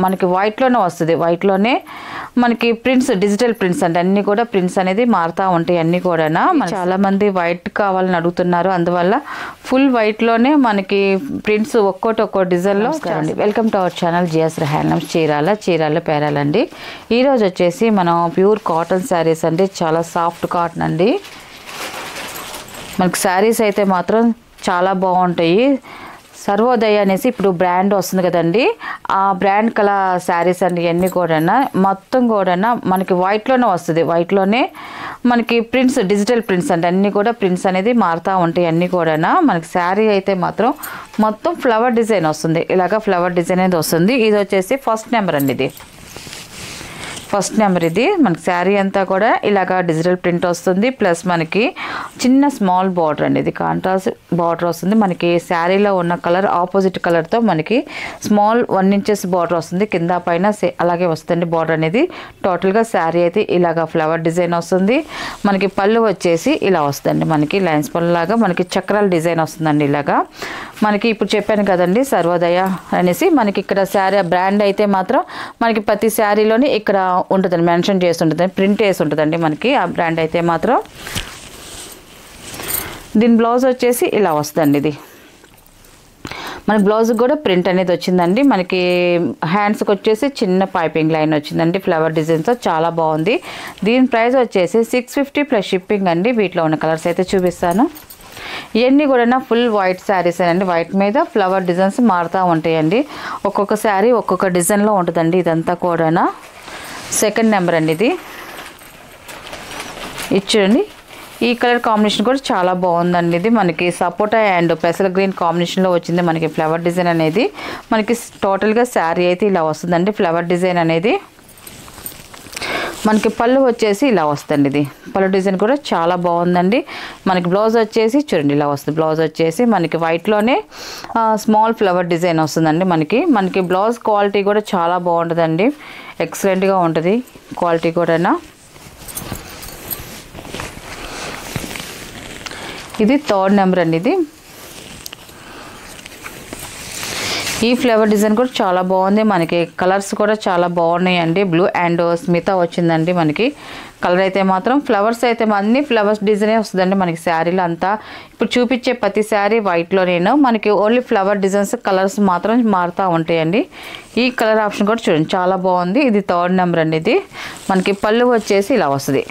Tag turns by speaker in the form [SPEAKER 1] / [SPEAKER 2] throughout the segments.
[SPEAKER 1] మనకి వైట్లోనే వస్తుంది. వైట్లోనే మనకి ప్రింట్స్, డిజిటల్ ప్రింట్స్ అంటే అన్నీ కూడా ప్రింట్స్ అనేది మారుతూ ఉంటాయి. అన్నీ కూడా చాలామంది వైట్ కావాలని అడుగుతున్నారు. అందువల్ల ఫుల్ వైట్లోనే మనకి ప్రింట్స్ ఒక్కో డిజైన్లో. Welcome to our channel GS handlooms Chirala పేరాలండి. ఈరోజు వచ్చేసి మనం ప్యూర్ కాటన్ శారీస్ అండి. చాలా సాఫ్ట్ కాటన్ అండి. మనకి శారీస్ అయితే మాత్రం చాలా బాగుంటాయి. సర్వోదయ అనేసి ఇప్పుడు బ్రాండ్ వస్తుంది కదండి, ఆ బ్రాండ్ కలర్ శారీస్ అండి. ఇవన్నీ కూడా మొత్తం కూడా మనకి వైట్లోనే వస్తుంది. వైట్లోనే మనకి ప్రింట్స్, డిజిటల్ ప్రింట్స్ అంటే అన్నీ కూడా ప్రింట్స్ అనేది మారుతూ ఉంటాయి. అన్నీ కూడా మనకి శారీ అయితే మాత్రం మొత్తం ఫ్లవర్ డిజైన్ వస్తుంది. ఇలాగ ఫ్లవర్ డిజైన్ అనేది వస్తుంది. ఇది వచ్చేసి ఫస్ట్ నెంబర్ అండి. ఇది ఫస్ట్ నెంబర్. ఇది మనకి శారీ అంతా కూడా ఇలాగ డిజిటల్ ప్రింట్ వస్తుంది. ప్లస్ మనకి చిన్న స్మాల్ బార్డర్ అండి. ఇది కాంట్రాస్ట్ బార్డర్ వస్తుంది. మనకి శారీలో ఉన్న కలర్ ఆపోజిట్ కలర్తో మనకి స్మాల్ 1 ఇంచెస్ బార్డర్ వస్తుంది. కింద పైన అలాగే వస్తుంది బార్డర్ అనేది. టోటల్గా శారీ అయితే ఇలాగ ఫ్లవర్ డిజైన్ వస్తుంది. మనకి పళ్ళు వచ్చేసి ఇలా వస్తుంది. మనకి లైన్స్ పళ్ళు లాగా మనకి చక్రాల డిజైన్ వస్తుందండి. ఇలాగా మనకి ఇప్పుడు చెప్పాను కదండి సర్వోదయ అనేసి. మనకి ఇక్కడ శారీ బ్రాండ్ అయితే మాత్రం మనకి ప్రతి శారీలోని ఇక్కడ ఉంటుందండి, మెన్షన్ చేసి ఉంటుంది, ప్రింట్ వేసి ఉంటుందండి మనకి ఆ బ్రాండ్ అయితే మాత్రం. దీని బ్లౌజ్ వచ్చేసి ఇలా వస్తుందండి. ఇది మనకి బ్లౌజ్కి కూడా ప్రింట్ అనేది వచ్చిందండి. మనకి హ్యాండ్స్కి వచ్చేసి చిన్న పైపింగ్ లైన్ వచ్చిందండి ఫ్లవర్ డిజైన్తో. చాలా బాగుంది. దీని ప్రైస్ వచ్చేసి 650 ప్లస్ షిప్పింగ్ అండి. వీటిలో ఉన్న కలర్స్ అయితే చూపిస్తాను. ఇవన్నీ కూడా ఫుల్ వైట్ శారీస్ అండి. వైట్ మీద ఫ్లవర్ డిజైన్స్ మారుతూ ఉంటాయండి. ఒక్కొక్క శారీ ఒక్కొక్క డిజైన్లో ఉంటుందండి. ఇదంతా కూడా సెకండ్ నెంబర్ అండి. ఇది చూడండి. ఈ కలర్ కాంబినేషన్ కూడా చాలా బాగుందండి. ఇది మనకి సపోటా అండ్ పెసల గ్రీన్ కాంబినేషన్లో వచ్చింది మనకి ఫ్లవర్ డిజైన్ అనేది. మనకి టోటల్గా శారీ అయితే ఇలా వస్తుందండి ఫ్లవర్ డిజైన్ అనేది. మనకి పళ్ళు వచ్చేసి ఇలా వస్తుంది. ఇది పళ్ళు డిజైన్ కూడా చాలా బాగుందండి. మనకి బ్లౌజ్ వచ్చేసి చూడండి ఇలా వస్తుంది. బ్లౌజ్ వచ్చేసి మనకి వైట్లోనే స్మాల్ ఫ్లవర్ డిజైన్ వస్తుందండి. మనకి బ్లౌజ్ క్వాలిటీ కూడా చాలా బాగుంటుందండి. ఎక్సలెంట్గా ఉంటుంది క్వాలిటీ కూడా. ఇది థర్డ్ నెంబర్ అండి. ఇది ఈ ఫ్లవర్ డిజైన్ కూడా చాలా బాగుంది. మనకి కలర్స్ కూడా చాలా బాగున్నాయండి. బ్లూ అండ్ స్మిత వచ్చిందండి. మనకి కలర్ అయితే మాత్రం ఫ్లవర్స్ అయితే అన్ని ఫ్లవర్స్ డిజైనే వస్తుందండి మనకి శారీలో అంతా. ఇప్పుడు చూపించే ప్రతి శారీ వైట్లో మనకి ఓన్లీ ఫ్లవర్ డిజైన్స్ కలర్స్ మాత్రం మారుతూ ఉంటాయండి. ఈ కలర్ ఆప్షన్ కూడా చూడండి చాలా బాగుంది. ఇది థర్డ్ నెంబర్ అండి. ఇది మనకి పళ్ళు వచ్చేసి ఇలా వస్తుంది.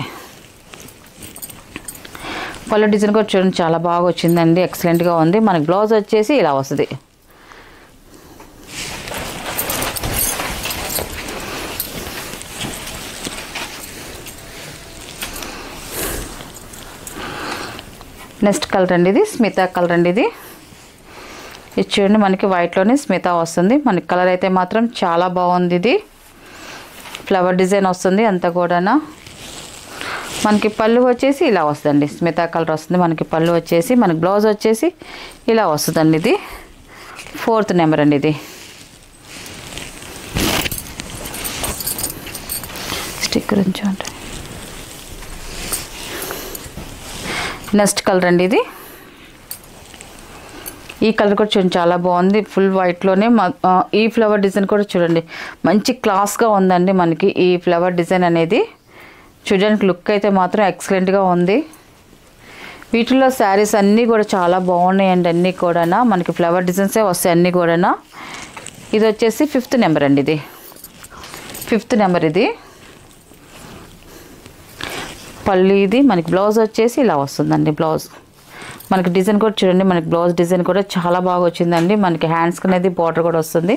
[SPEAKER 1] పళ్ళు డిజైన్ కూడా చూడండి చాలా బాగా వచ్చిందండి. ఎక్సలెంట్గా ఉంది. మనకి బ్లౌజ్ వచ్చేసి ఇలా వస్తుంది. నెక్స్ట్ కలర్ అండి. ఇది స్మిత కలర్ అండి. ఇది చూడండి మనకి వైట్లోనే స్మిత వస్తుంది. మనకి కలర్ అయితే మాత్రం చాలా బాగుంది. ఇది ఫ్లవర్ డిజైన్ వస్తుంది అంతా కూడా. మనకి పళ్ళు వచ్చేసి ఇలా వస్తుందండి. స్మిత కలర్ వస్తుంది. మనకి పళ్ళు వచ్చేసి మనకి బ్లౌజ్ వచ్చేసి ఇలా వస్తుందండి. ఇది ఫోర్త్ నెంబర్ అండి. ఇది స్టిక్కర్ ఉంచండి. నెక్స్ట్ కలర్ అండి. ఇది ఈ కలర్ కూడా చూడండి చాలా బాగుంది. ఫుల్ వైట్లోనే ఈ ఫ్లవర్ డిజైన్ కూడా చూడండి మంచి క్లాస్గా ఉందండి. మనకి ఈ ఫ్లవర్ డిజైన్ అనేది చూడడానికి లుక్ అయితే మాత్రం ఎక్సలెంట్గా ఉంది. వీటిల్లో శారీస్ అన్నీ కూడా చాలా బాగున్నాయండి. అన్నీ కూడా మనకి ఫ్లవర్ డిజైన్సే వస్తాయి అన్నీ కూడా. ఇది వచ్చేసి 5th నెంబర్ అండి. ఇది 5th నెంబర్. ఇది పళ్ళు. ఇది మనకి బ్లౌజ్ వచ్చేసి ఇలా వస్తుందండి. బ్లౌజ్ మనకి డిజైన్ కూడా చూడండి. మనకి బ్లౌజ్ డిజైన్ కూడా చాలా బాగా వచ్చిందండి. మనకి హ్యాండ్స్కి అనేది బార్డర్ కూడా వస్తుంది.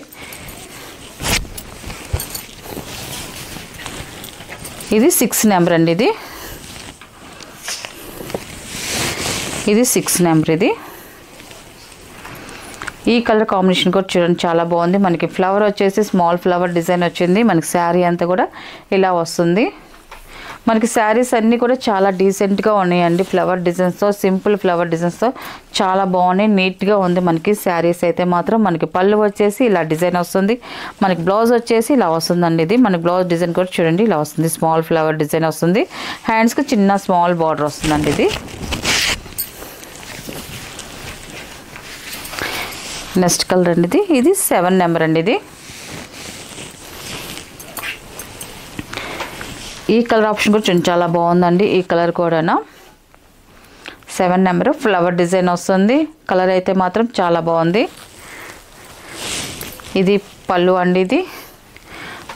[SPEAKER 1] ఇది 6th నెంబర్ అండి. ఇది 6th నెంబర్. ఇది ఈ కలర్ కాంబినేషన్ కూడా చూడండి చాలా బాగుంది. మనకి ఫ్లవర్ వచ్చేసి స్మాల్ ఫ్లవర్ డిజైన్ వచ్చింది. మనకి శారీ అంతా కూడా ఇలా వస్తుంది. మనకి శారీస్ అన్నీ కూడా చాలా డీసెంట్గా ఉన్నాయండి. ఫ్లవర్ డిజైన్స్తో, సింపుల్ ఫ్లవర్ డిజైన్స్తో చాలా బాగున్నాయి. నీట్గా ఉంది మనకి శారీస్ అయితే మాత్రం. మనకి పళ్ళు వచ్చేసి ఇలా డిజైన్ వస్తుంది. మనకి బ్లౌజ్ వచ్చేసి ఇలా వస్తుందండి. ఇది మనకి బ్లౌజ్ డిజైన్ కూడా చూడండి ఇలా వస్తుంది. స్మాల్ ఫ్లవర్ డిజైన్ వస్తుంది. హ్యాండ్స్కి చిన్న స్మాల్ బార్డర్ వస్తుందండి. ఇది నెక్స్ట్ కలర్ అండి. ఇది 7 నెంబర్ అండి. ఇది ఈ కలర్ ఆప్షన్ కూడా చాలా బాగుందండి. ఈ కలర్ కూడా 7 నెంబర్ ఫ్లవర్ డిజైన్ వస్తుంది. కలర్ అయితే మాత్రం చాలా బాగుంది. ఇది పళ్ళు అండి. ఇది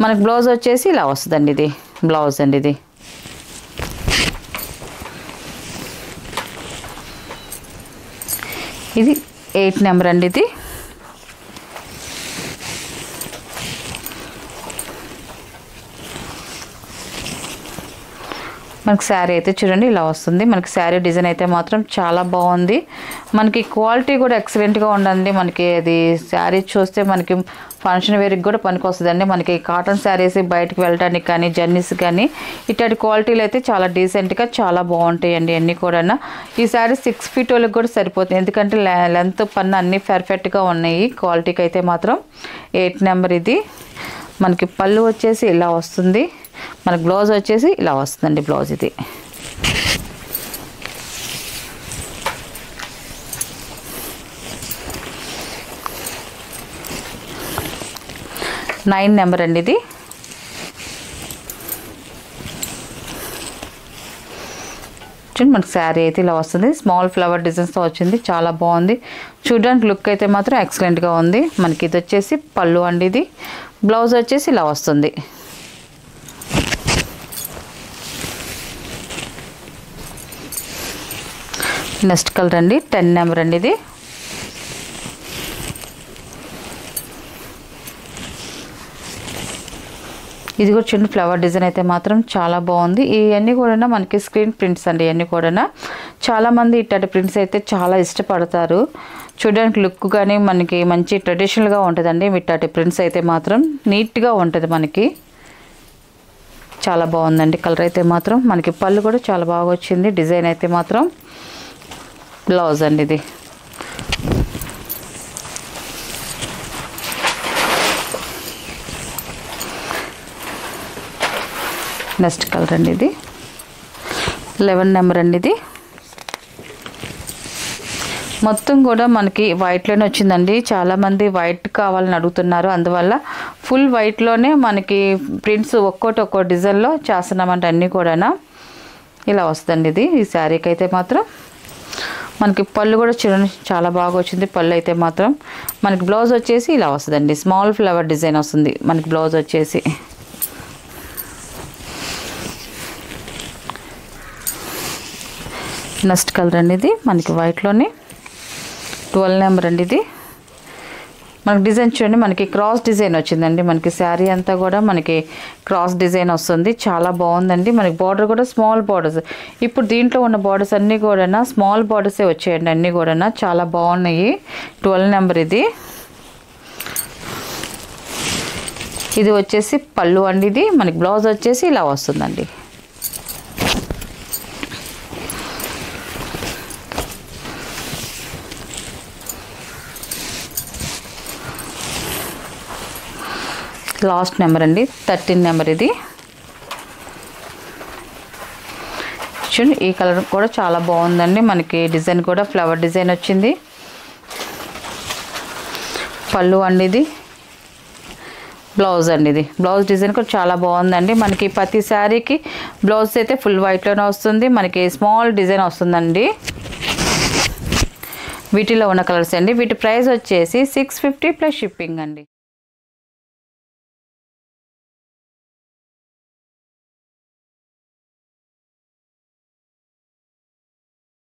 [SPEAKER 1] మనకు బ్లౌజ్ వచ్చేసి ఇలా వస్తుందండి. ఇది బ్లౌజ్ అండి. ఇది 8 నెంబర్ అండి. ఇది మనకి శారీ అయితే చూడండి ఇలా వస్తుంది. మనకి శారీ డిజైన్ అయితే మాత్రం చాలా బాగుంది. మనకి క్వాలిటీ కూడా ఎక్సలెంట్గా ఉండండి. మనకి అది శారీ చూస్తే మనకి ఫంక్షన్ వేర్కి కూడా పనికి వస్తుందండి. మనకి కాటన్ శారీస్ బయటకు వెళ్ళడానికి కానీ జర్నీస్ కానీ ఇట్లాంటి క్వాలిటీలు అయితే చాలా డీసెంట్గా చాలా బాగుంటాయండి అన్నీ కూడా. ఈ శారీ 6 ఫీట్ వాళ్ళకి కూడా సరిపోతుంది, ఎందుకంటే లెంత్ పన్ను అన్నీ పర్ఫెక్ట్గా ఉన్నాయి. క్వాలిటీకి అయితే మాత్రం 8 నెంబర్. ఇది మనకి పళ్ళు వచ్చేసి ఇలా వస్తుంది. మనకి బ్లౌజ్ వచ్చేసి ఇలా వస్తుందండి. బ్లౌజ్ ఇది 9 నెంబర్ అండి. ఇది చూడండి మనకి శారీ అయితే ఇలా వస్తుంది. స్మాల్ ఫ్లవర్ డిజైన్స్తో వచ్చింది, చాలా బాగుంది. చూడడానికి లుక్ అయితే మాత్రం ఎక్సలెంట్గా ఉంది. మనకి ఇది వచ్చేసి పళ్ళు అండి. ఇది బ్లౌజ్ వచ్చేసి ఇలా వస్తుంది. నెక్స్ట్ కలర్ అండి 10 నెంబర్ అండి. ఇది కూడా చిన్న ఫ్లవర్ డిజైన్ అయితే మాత్రం చాలా బాగుంది. ఇవన్నీ కూడా మనకి స్క్రీన్ ప్రింట్స్ అండి. ఇవన్నీ కూడా చాలామంది ఇట్లాంటి ప్రింట్స్ అయితే చాలా ఇష్టపడతారు. చూడడానికి లుక్ కానీ మనకి మంచి ట్రెడిషనల్గా ఉంటుందండి. ఇట్లాంటి ప్రింట్స్ అయితే మాత్రం నీట్గా ఉంటుంది. మనకి చాలా బాగుందండి. కలర్ అయితే మాత్రం మనకి పళ్ళు కూడా చాలా బాగా వచ్చింది. డిజైన్ అయితే మాత్రం బ్లౌజ్ అండి. ఇది నెక్స్ట్ కలర్ అండి. ఇది 11 నెంబర్ అండి. ఇది మొత్తం కూడా మనకి వైట్లోనే వచ్చిందండి. చాలామంది వైట్ కావాలని అడుగుతున్నారు, అందువల్ల ఫుల్ వైట్లోనే మనకి ప్రింట్స్ ఒక్కో డిజైన్లో చేస్తున్నామంటే అన్నీ కూడా ఇలా వస్తుందండి. ఇది ఈ శారీకి అయితే మాత్రం మనకి పళ్ళు కూడా చాలా బాగా వచ్చింది. పళ్ళు అయితే మాత్రం మనకి బ్లౌజ్ వచ్చేసి ఇలా వస్తుందండి. స్మాల్ ఫ్లవర్ డిజైన్ వస్తుంది మనకి బ్లౌజ్ వచ్చేసి. నెక్స్ట్ కలర్ అండి. ఇది మనకి వైట్లోనే 12 నెంబర్ అండి. ఇది మనకి డిజైన్ చూడండి, మనకి క్రాస్ డిజైన్ వచ్చిందండి. మనకి శారీ అంతా కూడా మనకి క్రాస్ డిజైన్ వస్తుంది, చాలా బాగుందండి. మనకి బార్డర్ కూడా స్మాల్ బార్డర్స్. ఇప్పుడు దీంట్లో ఉన్న బార్డర్స్ అన్నీ కూడా స్మాల్ బార్డర్సే వచ్చాయండి. అన్నీ కూడా చాలా బాగున్నాయి. 12 నెంబర్. ఇది వచ్చేసి పళ్ళు అండి. ఇది మనకి బ్లౌజ్ వచ్చేసి ఇలా వస్తుందండి. లాస్ట్ నెంబర్ అండి 13 నెంబర్. ఇది చూడండి, ఈ కలర్ కూడా చాలా బాగుందండి. మనకి డిజైన్ కూడా ఫ్లవర్ డిజైన్ వచ్చింది. పళ్ళు అండి. ఇది బ్లౌజ్ అండి. ఇది బ్లౌజ్ డిజైన్ కూడా చాలా బాగుందండి. మనకి ప్రతి శారీకి బ్లౌజ్ అయితే ఫుల్ వైట్లోనే వస్తుంది. మనకి స్మాల్ డిజైన్ వస్తుందండి. వీటిలో ఉన్న కలర్స్ అండి. వీటి ప్రైస్ వచ్చేసి 650 ప్లస్ షిప్పింగ్ అండి.